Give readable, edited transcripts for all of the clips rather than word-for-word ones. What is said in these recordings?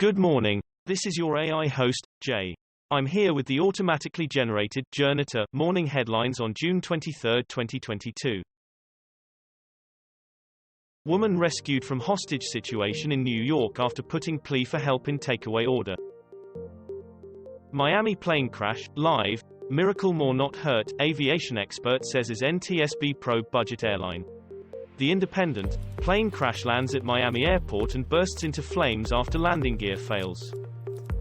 Good morning. This is your AI host, Jay. I'm here with the automatically generated Journato morning headlines on June 23, 2022. Woman rescued from hostage situation in New York after putting plea for help in takeaway order. Miami plane crash, live, miracle more not hurt, aviation expert says as NTSB probe budget airline. The Independent, plane crash lands at Miami airport and bursts into flames after landing gear fails.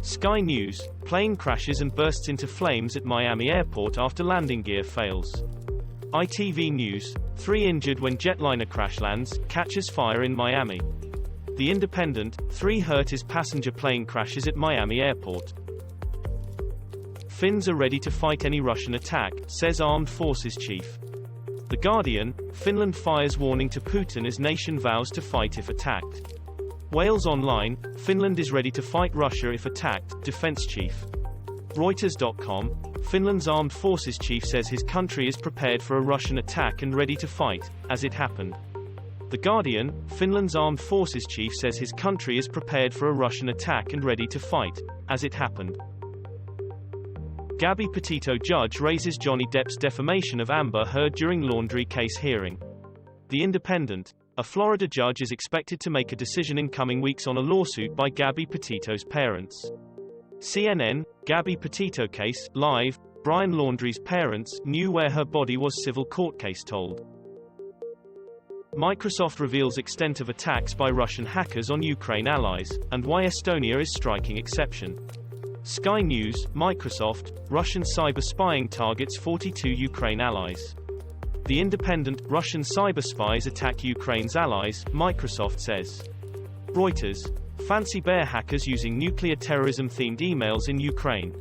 Sky News, plane crashes and bursts into flames at Miami airport after landing gear fails. ITV News, 3 injured when jetliner crash lands, catches fire in Miami. The Independent, 3 hurt as passenger plane crashes at Miami airport. Finns are ready to fight any Russian attack, says Armed Forces Chief. The Guardian, Finland fires warning to Putin as nation vows to fight if attacked. Wales Online, Finland is ready to fight Russia if attacked, Defense Chief. Reuters.com, Finland's Armed Forces Chief says his country is prepared for a Russian attack and ready to fight, as it happened. The Guardian, Finland's Armed Forces Chief says his country is prepared for a Russian attack and ready to fight, as it happened. Gabby Petito judge raises Johnny Depp's defamation of Amber Heard during laundry case hearing. The Independent, a Florida judge is expected to make a decision in coming weeks on a lawsuit by Gabby Petito's parents. CNN, Gabby Petito case, live, Brian Laundrie's parents knew where her body was, civil court case told. Microsoft reveals extent of attacks by Russian hackers on Ukraine allies, and why Estonia is striking exception. Sky News, Microsoft, Russian cyber spying targets 42 Ukraine allies. The Independent, Russian cyber spies attack Ukraine's allies, Microsoft says. Reuters, fancy bear hackers using nuclear terrorism-themed emails in Ukraine.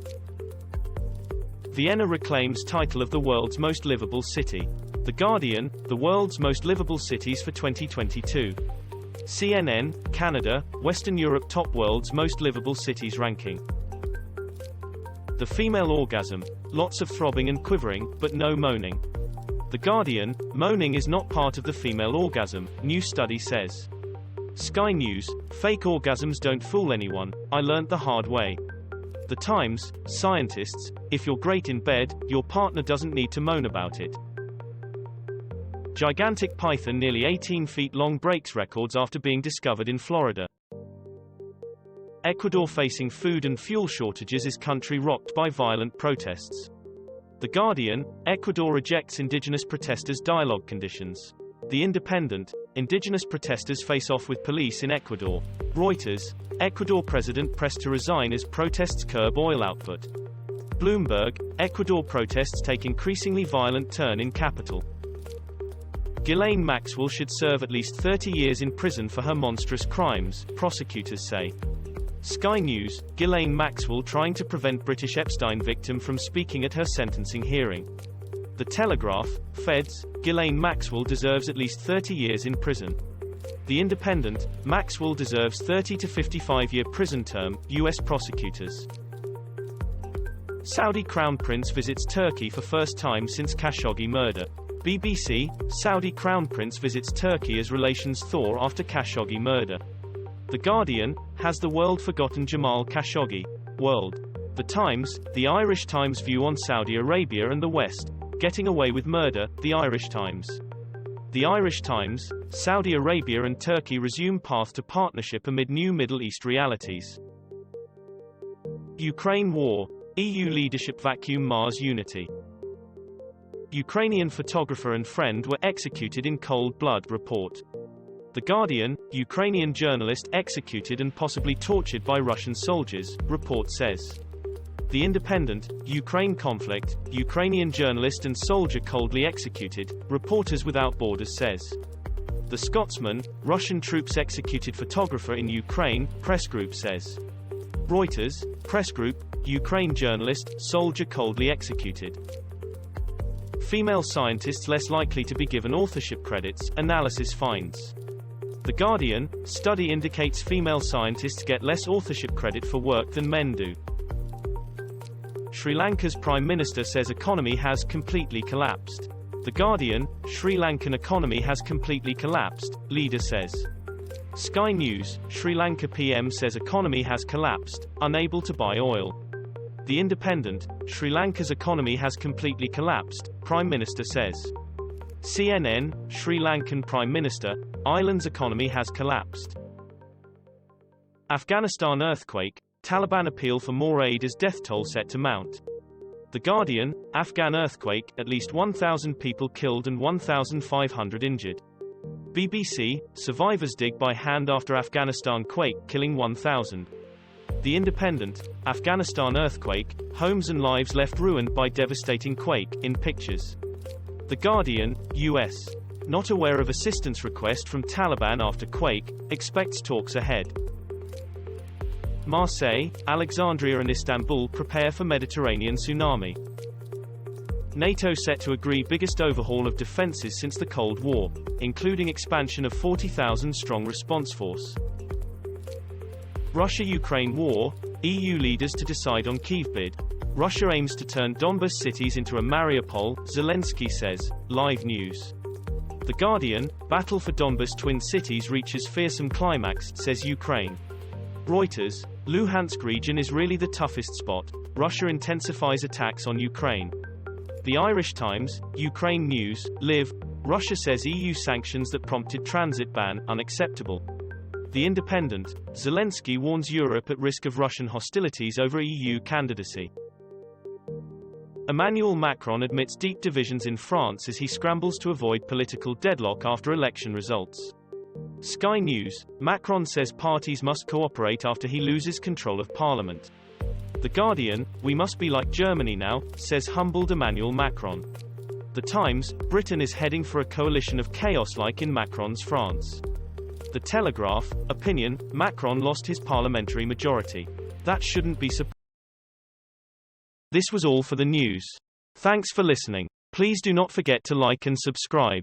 Vienna reclaims title of the world's most livable city. The Guardian, the world's most livable cities for 2022. CNN, Canada, Western Europe top world's most livable cities ranking. The female orgasm, lots of throbbing and quivering, but no moaning. The Guardian, moaning is not part of the female orgasm, new study says. Sky News, fake orgasms don't fool anyone, I learnt the hard way. The Times, scientists, if you're great in bed, your partner doesn't need to moan about it. Gigantic python nearly 18 feet long breaks records after being discovered in Florida. Ecuador facing food and fuel shortages as country rocked by violent protests. The Guardian, Ecuador rejects indigenous protesters' dialogue conditions. The Independent, indigenous protesters face off with police in Ecuador. Reuters, Ecuador president pressed to resign as protests curb oil output. Bloomberg, Ecuador protests take increasingly violent turn in capital. Ghislaine Maxwell should serve at least 30 years in prison for her monstrous crimes, prosecutors say. Sky News, Ghislaine Maxwell trying to prevent British Epstein victim from speaking at her sentencing hearing. The Telegraph, Feds, Ghislaine Maxwell deserves at least 30 years in prison. The Independent, Maxwell deserves 30 to 55-year prison term, U.S. prosecutors. Saudi Crown Prince visits Turkey for first time since Khashoggi murder. BBC, Saudi Crown Prince visits Turkey as relations thaw after Khashoggi murder. The Guardian, has the world forgotten Jamal Khashoggi? World. The Times, the Irish Times view on Saudi Arabia and the West, getting away with murder, the Irish Times. The Irish Times, Saudi Arabia and Turkey resume path to partnership amid new Middle East realities. Ukraine war, EU leadership vacuum Mars unity. Ukrainian photographer and friend were executed in cold blood, report. The Guardian, Ukrainian journalist executed and possibly tortured by Russian soldiers, report says. The Independent, Ukraine conflict, Ukrainian journalist and soldier coldly executed, Reporters Without Borders says. The Scotsman, Russian troops executed photographer in Ukraine, press group says. Reuters, press group, Ukraine journalist, soldier coldly executed. Female scientists less likely to be given authorship credits, analysis finds. The Guardian, study indicates female scientists get less authorship credit for work than men do. Sri Lanka's Prime Minister says economy has completely collapsed. The Guardian, Sri Lankan economy has completely collapsed, leader says. Sky News, Sri Lanka PM says economy has collapsed, unable to buy oil. The Independent, Sri Lanka's economy has completely collapsed, Prime Minister says. CNN, Sri Lankan Prime Minister, island's economy has collapsed. Afghanistan earthquake, Taliban appeal for more aid as death toll set to mount. The Guardian, Afghan earthquake, at least 1,000 people killed and 1,500 injured. BBC, survivors dig by hand after Afghanistan quake killing 1,000. The Independent, Afghanistan earthquake, homes and lives left ruined by devastating quake, in pictures. The Guardian, US. Not aware of assistance request from Taliban after quake, expects talks ahead. Marseille, Alexandria and Istanbul prepare for Mediterranean tsunami. NATO set to agree biggest overhaul of defenses since the Cold War, including expansion of 40,000-strong response force. Russia-Ukraine war, EU leaders to decide on Kyiv bid. Russia aims to turn Donbas cities into a Mariupol, Zelenskyy says, live news. The Guardian, battle for Donbas twin cities reaches fearsome climax, says Ukraine. Reuters, Luhansk region is really the toughest spot, Russia intensifies attacks on Ukraine. The Irish Times, Ukraine News, Live, Russia says EU sanctions that prompted transit ban, unacceptable. The Independent, Zelenskyy warns Europe at risk of Russian hostilities over EU candidacy. Emmanuel Macron admits deep divisions in France as he scrambles to avoid political deadlock after election results. Sky News, Macron says parties must cooperate after he loses control of parliament. The Guardian, we must be like Germany now, says humbled Emmanuel Macron. The Times, Britain is heading for a coalition of chaos like in Macron's France. The Telegraph, opinion, Macron lost his parliamentary majority. That shouldn't be surprising. This was all for the news. Thanks for listening. Please do not forget to like and subscribe.